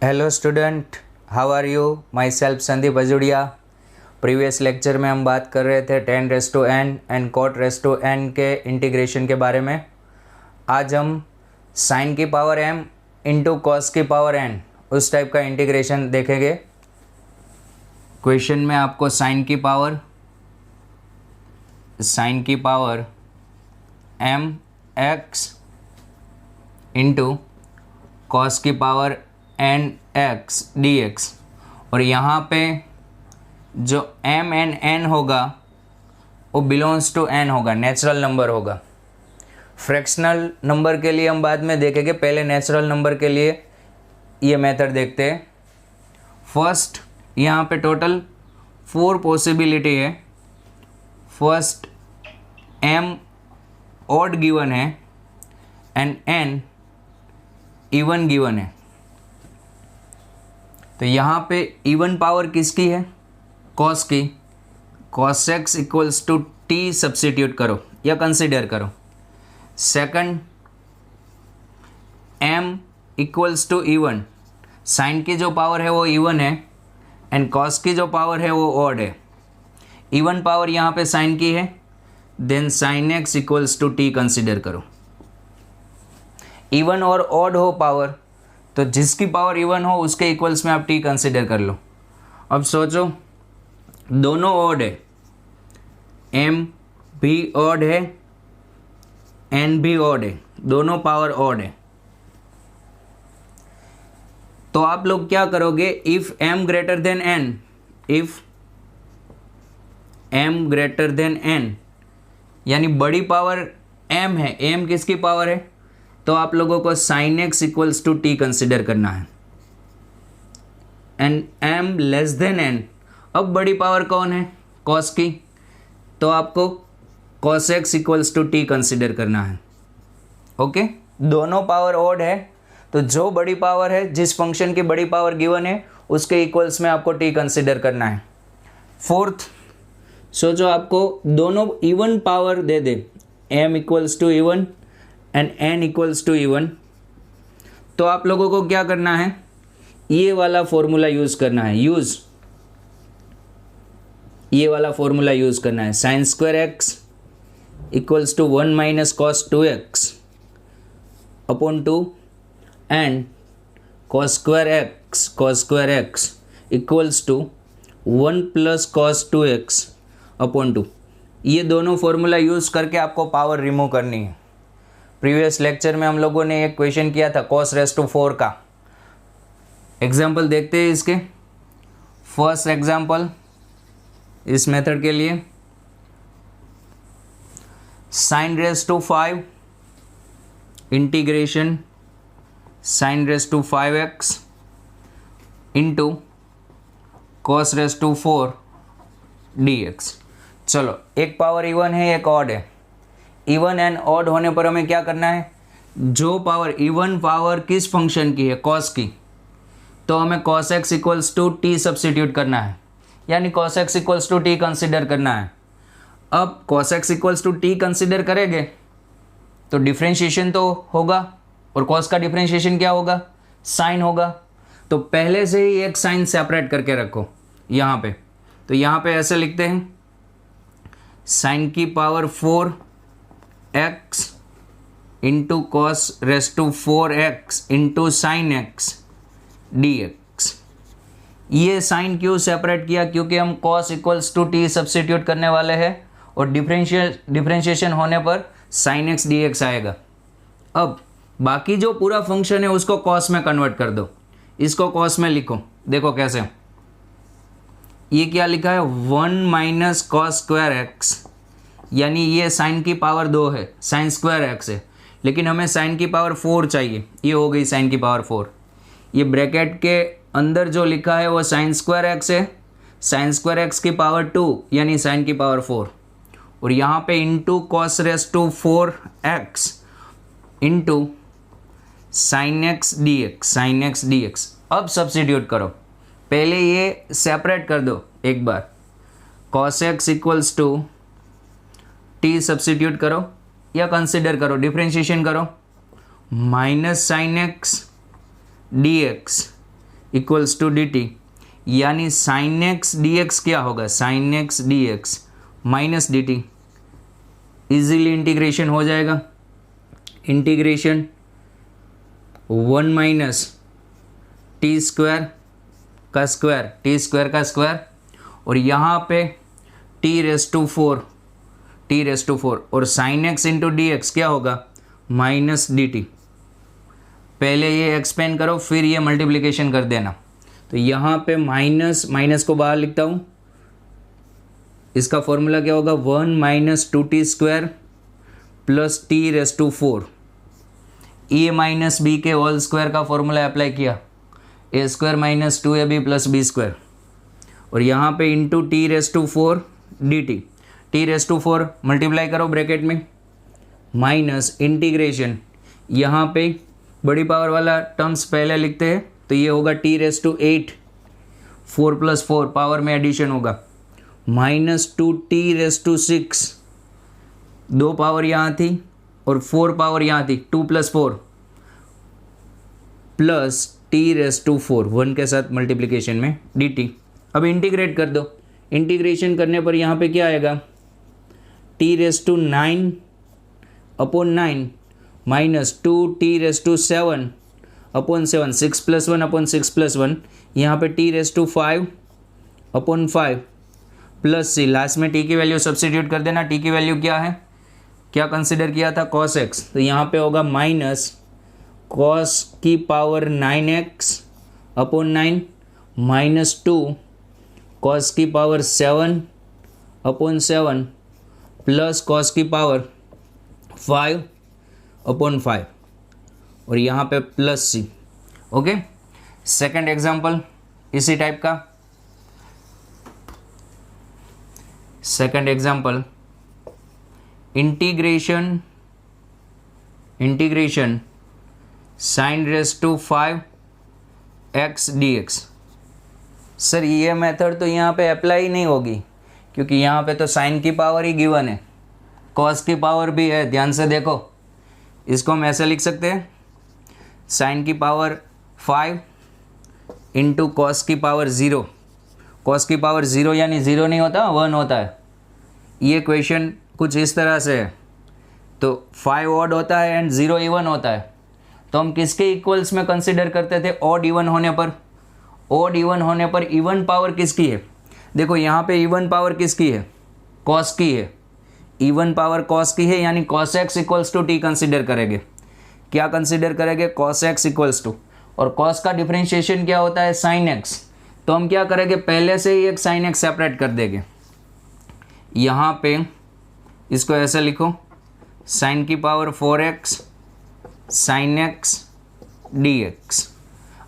Hello student, how are you? Myself Sandeep Ajudiya. Previous lecture में हम बात कर रहे थे 10n एंड cot(n) के इंटीग्रेशन के बारे में। आज हम sin की पावर m इंटू कॉस की पावर n उस टाइप का इंटीग्रेशन देखेंगे। क्वेश्चन में आपको sin की power m x into cos की पावर n x dx, और यहाँ पे जो m एंड n होगा वो बिलोंग्स टू n होगा, नेचुरल नंबर होगा। फ्रैक्शनल नंबर के लिए हम बाद में देखेंगे, पहले नेचुरल नंबर के लिए ये मेथड देखते हैं। फर्स्ट यहाँ पे टोटल 4 पॉसिबिलिटी है। फर्स्ट m ऑड गिवन है एंड n इवन गिवन है। तो यहाँ पे इवन पावर किसकी है? कॉस की। Cos x equals to t substitute करो या कंसिडर करो। Second m equals to even, sine की जो पावर है वो इवन है एंड कॉस की जो पावर है वो ऑड है। इवन पावर यहाँ पे साइन की है, then sine x equals to T consider करो। इवन और ऑड हो पावर, तो जिसकी पावर इवन हो उसके इक्वल्स में आप टी कंसिडर कर लो। अब सोचो, दोनों ऑड है, m भी ऑड है n भी ऑड है, दोनों पावर ऑड है। तो आप लोग क्या करोगे? If m greater than n, if m greater than n यानी बड़ी पावर m है, m किसकी पावर है? तो आप लोगों को sine x equals to T consider करना है and m less than n। अब बड़ी पावर कौन है? कॉस की, तो आपको cos x equals to T consider करना है। ओके, दोनों पावर ऑड है, तो जो बड़ी पावर है, जिस फंक्शन की बड़ी पावर गिवन है उसके इक्वल्स में आपको टी कंसिडर करना है। फोर्थ, सोचो आपको दोनों इवन पावर दे दे, m equals to even and n equals to even, तो आप लोगों को क्या करना है? ये वाला फॉर्मूला यूज करना है। ये वाला फॉर्मूला यूज करना है। Sine square x equals to 1 minus cos 2x upon 2 and cos square x equals to 1 plus cos 2x upon 2। ये दोनों फॉर्मूला यूज करके आपको पावर रिमूव करनी है। प्रीवियस लेक्चर में हम लोगों ने एक क्वेश्चन किया था cos⁻⁴ का। एग्जाम्पल देखते हैं इसके। फर्स्ट एग्जाम्पल इस मेथड के लिए, sin⁵ integration sin⁵x into cos⁻⁴ dx। चलो, एक पावर इवन है, एक ऑड है। इवन एंड ऑड होने पर हमें क्या करना है? जो पावर इवन पावर किस फंक्शन की है? कॉस की, तो हमें cos x equals to t substitute करना है, यानी cos x equals to T consider करना है। अब cos x equals to T consider करेंगे तो डिफ्रेंशिएशन तो होगा, और cos का डिफ्रेंशिएशन क्या होगा? साइन होगा। तो पहले से ही एक साइन सेपरेट करके रखो यहाँ पे। तो यहाँ पे ऐसे लिखते हैं, साइन की power 4x into cos⁻⁴x into sine x dx। ये साइन क्यों सेपरेट किया? क्योंकि हम cos equals to t substitute करने वाले हैं और डिफ्रेंशिएशन होने पर साइन एक्स dx आएगा। अब बाकी जो पूरा फंक्शन है उसको cos में कन्वर्ट कर दो, इसको cos में लिखो। देखो कैसे, ये क्या लिखा है? 1 माइनस कॉस स्क्वायर एक्स, यानी ये साइन की पावर 2 है, साइन स्क्वायर एक्स है, लेकिन हमें साइन की पावर 4 चाहिए। ये हो गई साइन की पावर 4। ये ब्रैकेट के अंदर जो लिखा है वो साइन स्क्वायर एक्स है, साइन स्क्वायर एक्स की पावर 2 यानी साइन की पावर 4, और यहाँ पे into cos⁻⁴x into sine x dx। अब सब्सिट्यूट करो, पहले ये सेपरेट कर दो एक बार। cos x equals to t substitute करो या कंसिडर करो, डिफ्रेंशिएशन करो, minus sine x dx equals to D t, यानी साइन एक्स डी एक्स क्या होगा, sine x D x minus D t, easily integration हो जाएगा, इंटीग्रेशन 1 माइनस टी स्क्वायर का स्क्वायर, टी स्क्वायर का स्क्वायर, और यहाँ पे t raise to 4, t raise to 4, और sine x into d x क्या होगा, माइनस डी टी। पहले ये एक्सपेंड करो फिर ये मल्टीप्लिकेशन कर देना। तो यहाँ पे माइनस माइनस को बाहर लिखता हूँ, इसका फॉर्मूला क्या होगा, 1 minus 2t square plus T raise to 4, A minus B के होल स्क्वायर का फॉर्मूला अप्लाई किया, ए स्क्वायर माइनस 2ab प्लस बी स्क्वायर, और यहाँ पे into T raise to 4 D T, T raise to 4 multiply करो ब्रैकेट में, minus integration, यहाँ पे बड़ी पावर वाला टर्म्स पहले लिखते हैं, तो ये होगा t raise to 8, 4 plus 4 power में एडिशन होगा, minus 2t raise to 6, 2 power यहाँ थी और 4 पावर यहाँ थी, 2 plus 4 plus T raise to 4, 1 के साथ मल्टीप्लिकेशन में dt। अब इंटीग्रेट कर दो, इंटीग्रेशन करने पर यहाँ पे क्या आएगा, t raise to 9 upon 9 minus 2t raise to 7 upon 7, 6 plus 1 upon 6 plus 1, यहाँ पे t raise to 5 upon 5 plus c, last में टी की वैल्यू सब्सटीट्यूट कर देना। टी की वैल्यू क्या है, क्या कंसिडर किया था, cos x, तो यहाँ पे होगा माइनस cos की power 9x upon 9 minus 2 cos की पावर 7 अपॉन 7 प्लस cos की पावर 5 अपॉन 5, और यहाँ पे प्लस सी। ओके, सेकंड एग्जांपल इसी टाइप का, second example, integration sine raise to 5x dx। Sir ये मेथड तो यहाँ पे अप्लाई नहीं होगी, क्योंकि यहाँ पे तो साइन की पावर ही गिवन है, कॉस की पावर भी है, ध्यान से देखो। इसको हम ऐसे लिख सकते हैं, साइन की पावर 5 इंटू कॉस की पावर 0, कॉस की पावर 0 यानी 0 नहीं होता, 1 होता है। ये क्वेश्चन कुछ इस तरह से है, तो 5 ऑड होता है एंड 0 इवन होता है, तो हम किसके इक्वल्स में कंसिडर करते थे, ऑड इवन होने पर। ऑड इवन होने पर इवन पावर किसकी है, देखो यहाँ पे इवन पावर किसकी है, कॉस की है, इवन पावर कॉस की है, यानी cos x equals to T consider करेंगे। क्या कंसिडर करेंगे, कॉस एक्स इक्वल्स टू, और कॉस का डिफरेंशिएशन क्या होता है, साइन एक्स, तो हम क्या करेंगे, पहले से ही एक साइन एक्स सेपरेट कर देंगे। यहाँ पे इसको ऐसे लिखो, साइन की power 4x sign x dx।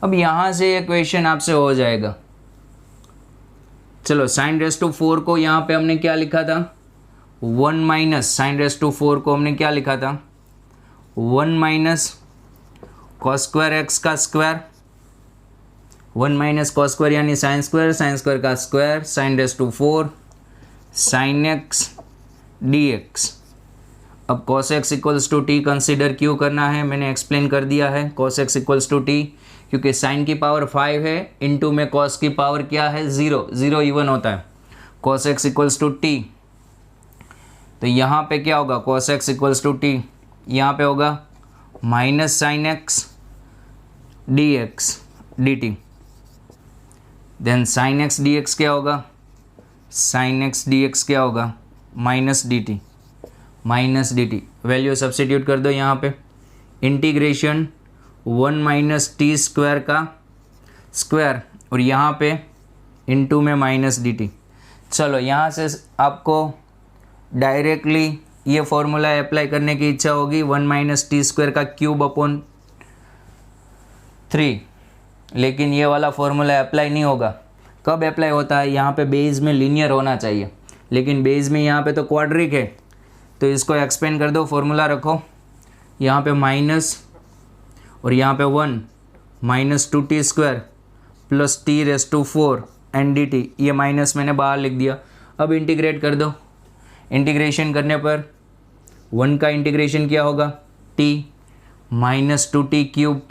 अब यहाँ से ये क्वेश्चन आपसे हो जाएगा। चलो, साइन रेस टू 4 को यहाँ पे हमने क्या लिखा था, 1 माइनस, साइन रेस टू 4 को हमने क्या लिखा था, 1 माइनस कॉस स्क्वायर एक्स का स्क्वायर, 1 माइनस कॉस स्क्वायर यानी साइन स्क्वायर का square, sine raise to 4 sine x dx। अब cos x equals to T consider क्यों करना है, मैंने एक्सप्लेन कर दिया है। cos x equals to t, क्योंकि साइन की पावर 5 है, इंटू में cos की पावर क्या है, 0, 0 इवन होता है। cos x equals to t, तो यहाँ पे क्या होगा, cos x equals to t, यहाँ पे होगा minus sine x dx dt, then sine x dx क्या होगा, साइन एक्स dx क्या होगा, माइनस dt, वैल्यू सब्स्टिट्यूट कर दो यहाँ पे, इंटीग्रेशन 1 माइनस टी स्क्वायर का स्क्वायर, और यहाँ पे इंटू में माइनस dt। चलो, यहाँ से आपको डायरेक्टली ये फॉर्मूला अप्लाई करने की इच्छा होगी, 1 माइनस टी स्क्वायर का क्यूब अपॉन 3, लेकिन ये वाला फॉर्मूला अप्लाई नहीं होगा। कब अप्लाई होता है, यहाँ पे बेस में लीनियर होना चाहिए, लेकिन बेस में यहाँ पे तो क्वाड्रिक है, तो इसको एक्सपेंड कर दो, फॉर्मूला रखो, यहाँ पे माइनस और यहाँ पे 1 minus 2t square plus T raise to 4 and dt, ये माइनस मैंने बाहर लिख दिया। अब इंटीग्रेट कर दो, इंटीग्रेशन करने पर 1 का इंटीग्रेशन क्या होगा, t minus 2t cube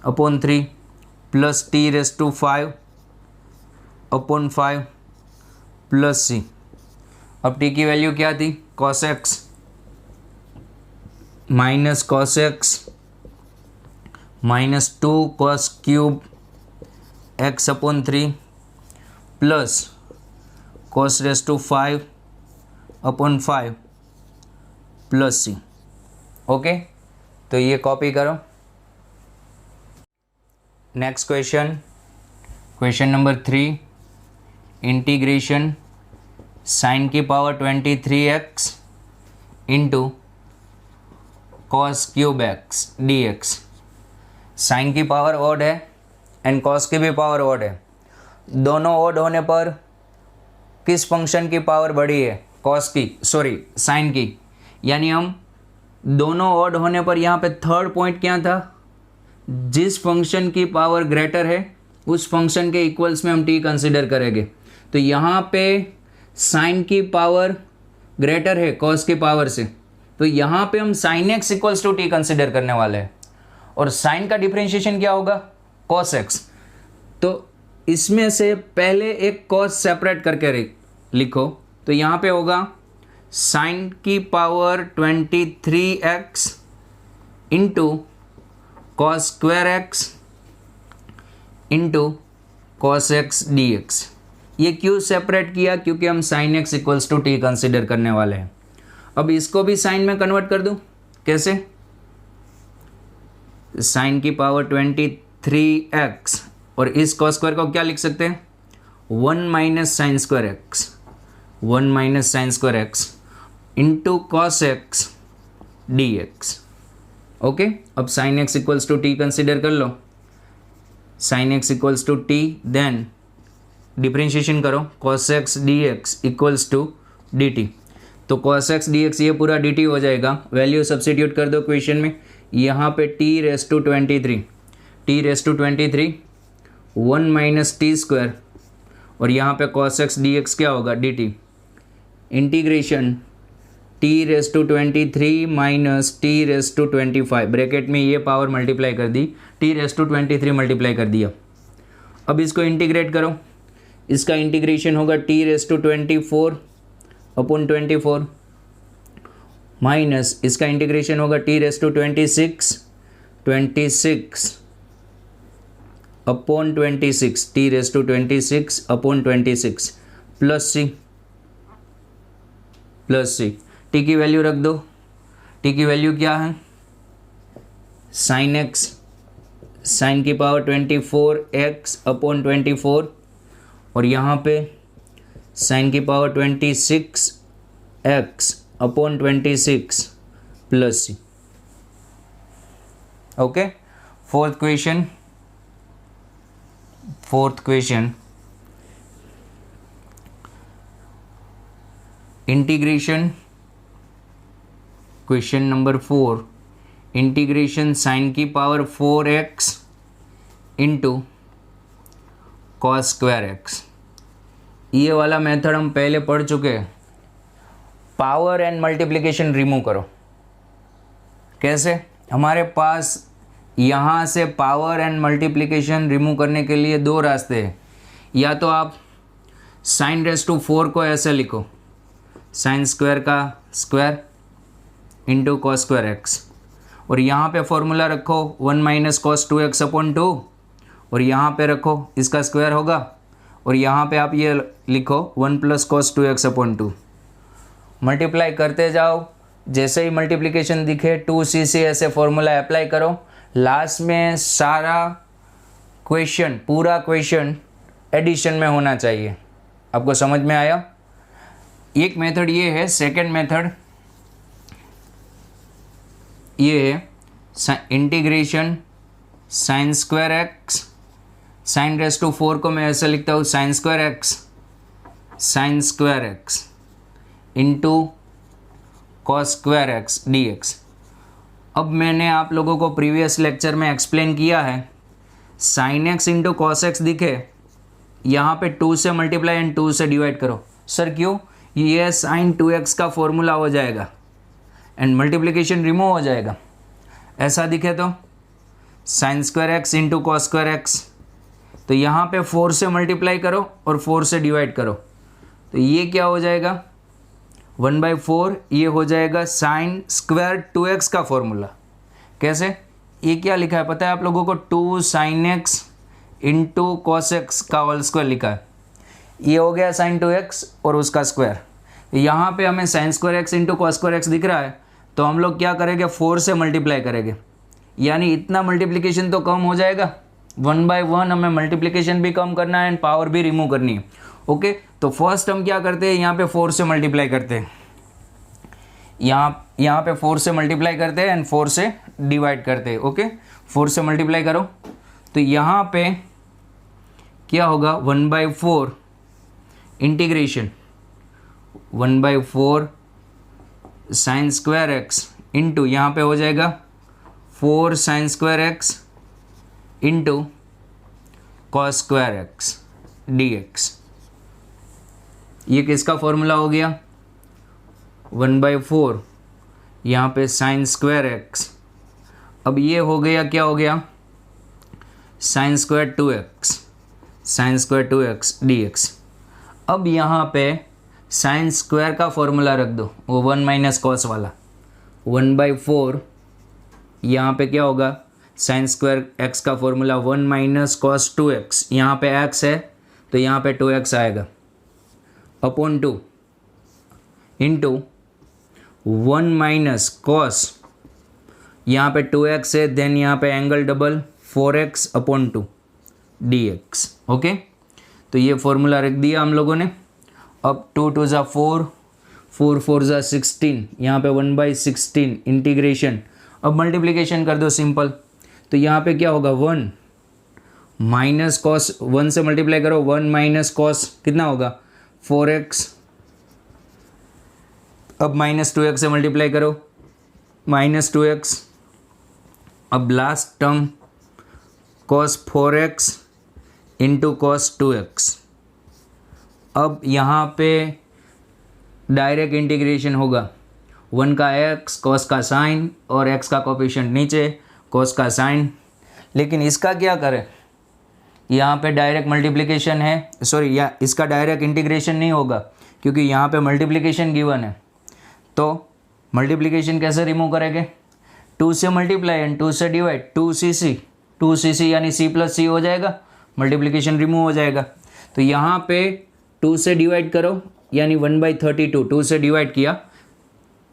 upon 3 plus T raise to 5 upon 5 plus C. अब टी की वैल्यू क्या थी, cos x minus cos x minus 2 cos cube x upon 3 plus cos raise to 5 upon 5 plus C. Okay, तो ये copy करो। Next question, question number 3, integration sine की power 23x into cos cube x D x. Sine की power odd है and cos की भी power odd है। दोनों ऑड होने पर किस फंक्शन की पावर बढ़ी है, कॉस की, सॉरी साइन की। यानी हम दोनों ऑड होने पर यहाँ पे थर्ड पॉइंट क्या था, जिस फंक्शन की पावर ग्रेटर है उस फंक्शन के इक्वल्स में हम टी कंसिडर करेंगे। तो यहाँ पे साइन की पावर ग्रेटर है कॉस की पावर से, तो यहाँ पे हम sine x equals to T consider करने वाले हैं। और साइन का डिफरेंशिएशन क्या होगा, कॉस एक्स। तो इसमें से पहले एक कॉस सेपरेट करके लिखो, तो यहाँ पे होगा साइन की power 23x into cos square x into cos x D x. ये क्यों सेपरेट किया, क्योंकि हम sine x equals to T consider करने वाले हैं। अब इसको भी साइन में कन्वर्ट कर दूं, कैसे, साइन की पावर 23x और इस कॉस स्क्वायर को क्या लिख सकते हैं, 1 minus sine square x, 1 minus sine square x into cos x D x. Okay, अब sine x equals to T consider कर लो, sine x equals to T, then differentiation करो, cos x D x equals to D T. तो cos x D x ये पूरा D T हो जाएगा, value substitute कर दो क्वेश्चन में। यहाँ पे t raise to 23, t raise to 23 1 minus t square और यहाँ पे कॉस एक्स डी एक्स क्या होगा, d t integration t raise to 23 minus t raise to 25, bracket में ये पावर मल्टीप्लाई कर दी, टी रेस टू 23 मल्टीप्लाई कर दिया। अब इसको इंटीग्रेट करो, इसका इंटीग्रेशन होगा t raise to 24 upon 24 minus इसका इंटीग्रेशन होगा t raise to 26 upon 26, T raise to 26 upon 26 plus C. T की वैल्यू रख दो, टी की वैल्यू क्या है, साइन एक्स, साइन की पावर 24x अपॉन 24 और यहाँ पे साइन की पावर 26x अपॉन 26 प्लस सी। Okay, fourth question integration, question number 4, integration sine की power 4x into cos square x. ये वाला मेथड हम पहले पढ़ चुके हैं। पावर एंड मल्टीप्लिकेशन रिमूव करो, कैसे, हमारे पास यहाँ से पावर एंड मल्टीप्लिकेशन रिमूव करने के लिए दो रास्ते हैं। या तो आप साइन रेस टू 4 को ऐसे लिखो, साइन स्क्वायर का square into cos square x, और यहाँ पे फॉर्मूला रखो 1 माइनस कॉस 2x अपॉन 2 और यहाँ पे रखो इसका स्क्वायर होगा और यहाँ पे आप ये लिखो 1 plus cos 2x upon 2। Multiply करते जाओ, जैसे ही मल्टीप्लिकेशन दिखे 2c से ऐसे फॉर्मूला अप्लाई करो। लास्ट में सारा क्वेश्चन, पूरा क्वेश्चन एडिशन में होना चाहिए। आपको समझ में आया? एक मेथड ये है। सेकंड मेथड ये है integration sine square x, sine raise to 4 को मैं ऐसे लिखता हूँ sine square x into cos square x D x. अब मैंने आप लोगों को प्रीवियस लेक्चर में एक्सप्लेन किया है, sine x into cos x दिखे, यहाँ पे 2 से मल्टीप्लाई एंड 2 से डिवाइड करो। सर क्यों? ये साइन 2x का फॉर्मूला हो जाएगा एंड मल्टीप्लिकेशन रिमूव हो जाएगा। ऐसा दिखे तो sign square x into cos square x तो यहाँ पे 4 से मल्टीप्लाई करो और 4 से डिवाइड करो, तो ये क्या हो जाएगा 1/4, ये हो जाएगा साइन स्क्वायर 2x का फॉर्मूला। कैसे, ये क्या लिखा है पता है आप लोगों को, 2 sin x into cos x का होल स्क्वायर लिखा है। ये हो गया साइन 2x और उसका स्क्वायर। यहाँ पे हमें sine square x into cos square x दिख रहा है, तो हम लोग क्या करेंगे 4 से मल्टीप्लाई करेंगे, यानी इतना मल्टीप्लिकेशन तो कम हो जाएगा। 1/1 हमें मल्टीप्लिकेशन भी कम करना है एंड पावर भी रिमूव करनी है। ओके, तो फर्स्ट हम क्या करते हैं, यहाँ पे 4 से मल्टीप्लाई करते हैं, यहाँ पे 4 से मल्टीप्लाई करते हैं एंड 4 से डिवाइड करते हैं। ओके, 4 से मल्टीप्लाई करो, तो यहाँ पे क्या होगा 1/4 integration 1/4 sign square x into यहाँ पे हो जाएगा 4 sign square x into cos square x dx। ये किसका फॉर्मूला हो गया 1/4 यहाँ पे साइन स्क्वायर एक्स, अब ये हो गया क्या हो गया साइन स्क्वायर 2x dx। अब यहाँ पे साइन स्क्वायर का फॉर्मूला रख दो, वो 1 माइनस कॉस वाला, 1/4 यहाँ पे क्या होगा साइन स्क्वायर x का फॉर्मूला 1 माइनस कॉस 2x, यहाँ पे x है तो यहाँ पे 2x आएगा, अपॉन 2 इंटू 1 माइनस कॉस, यहाँ पे 2x है, देन यहाँ पे angle double 4x upon 2 dx। Okay, तो ये फॉर्मूला रख दिया हम लोगों ने। अब 2 2 ज़ा 4, 4 4 ज़ा 16, यहाँ पे 1/16 इंटीग्रेशन। अब मल्टीप्लिकेशन कर दो सिंपल, तो यहाँ पे क्या होगा 1 माइनस कॉस, 1 से मल्टीप्लाई करो, 1 माइनस कॉस कितना होगा 4x, अब माइनस 2x से मल्टीप्लाई करो, माइनस 2x, अब last term cos 4x into cos 2x। अब यहाँ पे डायरेक्ट इंटीग्रेशन होगा, 1 का x, cos का साइन और x का कोफिशिएंट नीचे, cos का साइन। लेकिन इसका क्या करें, यहाँ पे डायरेक्ट मल्टीप्लिकेशन है, सॉरी या इसका डायरेक्ट इंटीग्रेशन नहीं होगा क्योंकि यहाँ पे मल्टीप्लिकेशन गिवन है। तो मल्टीप्लिकेशन कैसे रिमूव करेंगे, 2 से मल्टीप्लाई एंड 2 से डिवाइड, 2cc यानी c प्लस c हो जाएगा, मल्टीप्लिकेशन रिमूव हो जाएगा। तो यहाँ पे 2 से डिवाइड करो, यानी 1/32, 2 से डिवाइड किया,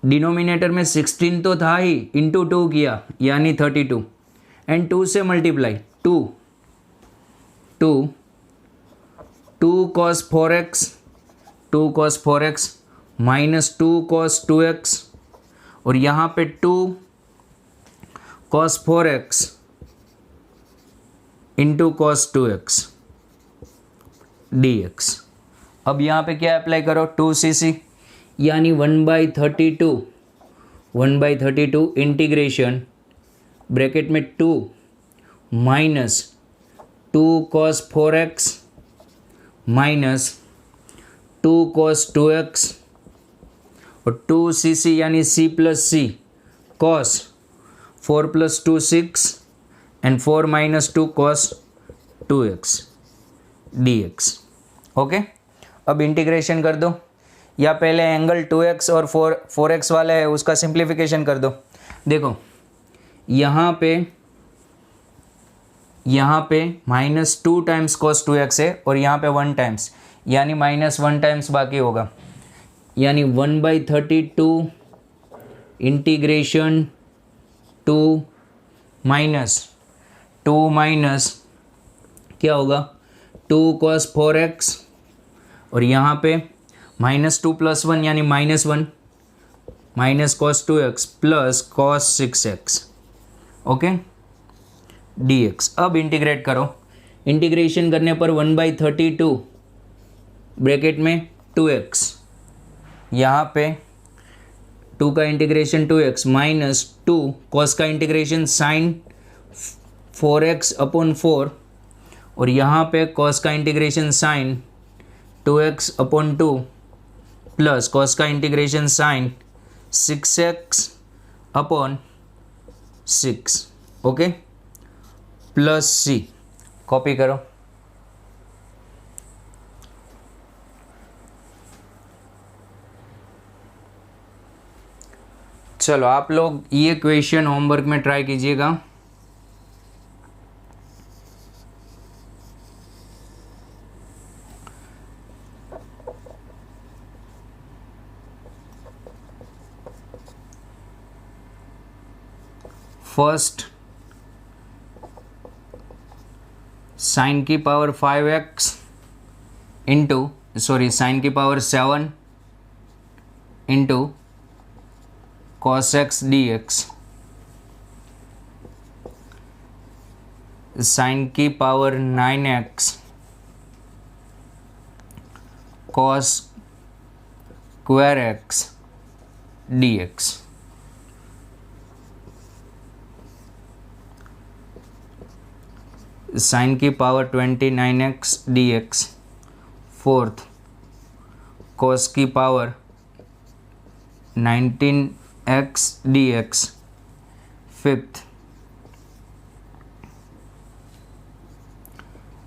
डिनोमिनेटर में 16 तो था ही, इंटू 2 किया यानी 32, एंड 2 से multiply 2 cos 4x minus 2 cos 2x, और यहाँ पे 2 cos 4x into cos 2x dx। अब यहाँ पे क्या अप्लाई करो 2cc यानी 1/32 इंटीग्रेशन ब्रैकेट में 2 minus 2 cos 4x minus 2 cos 2x और 2cc यानी c plus c cos 4 plus 2 6 and 4 minus 2 cos 2x dx। Okay, अब इंटीग्रेशन कर दो, या पहले एंगल 2x और 4x वाला है उसका सिंप्लीफिकेशन कर दो। देखो यहाँ पे माइनस 2 टाइम्स cos 2x है और यहाँ पे 1 टाइम्स, यानी माइनस 1 टाइम्स बाकी होगा, यानी 1/32 इंटीग्रेशन 2 माइनस क्या होगा 2 cos 4x, और यहाँ पे माइनस 2 प्लस 1 यानी -1 minus cos 2x plus cos 6x। Okay dx। अब इंटीग्रेट करो, इंटीग्रेशन करने पर 1/32 ब्रैकेट में 2x, यहाँ पे 2 का इंटीग्रेशन 2x माइनस 2 cos का इंटीग्रेशन साइन 4x अपॉन 4, और यहाँ पे cos का integration sine 2x upon 2 plus cos का integration sine 6x upon 6। Okay, plus c, copy करो, चलो आप लोग ये क्वेश्चन होमवर्क में ट्राई कीजिएगा। फर्स्ट, साइन की पावर 5x इंटू साइन की power 7 into cos x dx, sine की power 9x cos square x dx, sine की power 29x dx, fourth cos की power 19x dx, fifth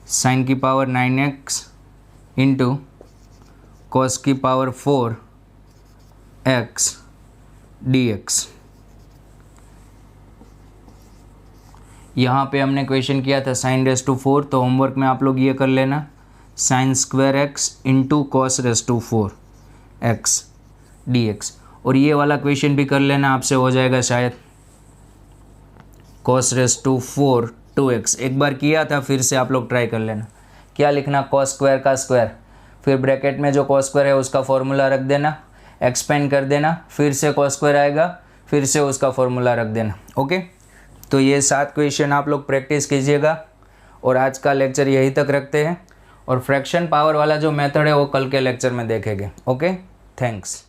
sine की power 9x into cos की power 4x dx। यहाँ पे हमने question किया था sin रेस टू 4, तो होमवर्क में आप लोग ये कर लेना, sin square x into cos raise to 4 x dx। और ये वाला क्वेश्चन भी कर लेना, आपसे हो जाएगा शायद, cos रेस टू 4 2x। एक बार किया था, फिर से आप लोग ट्राई कर लेना। क्या लिखना, cos स्क्वायर का स्क्वायर, फिर ब्रैकेट में जो cos स्क्वायर है उसका फॉर्मूला रख देना, एक्सपेंड कर देना, फिर से cos स्क्वायर आएगा, फिर से उसका फॉर्मूला रख देना। ओके, तो ये 7 क्वेश्चन आप लोग प्रैक्टिस कीजिएगा। और आज का लेक्चर यहीं तक रखते हैं, और फ्रैक्शन पावर वाला जो मेथड है वो कल के लेक्चर में देखेंगे। Okay, thanks.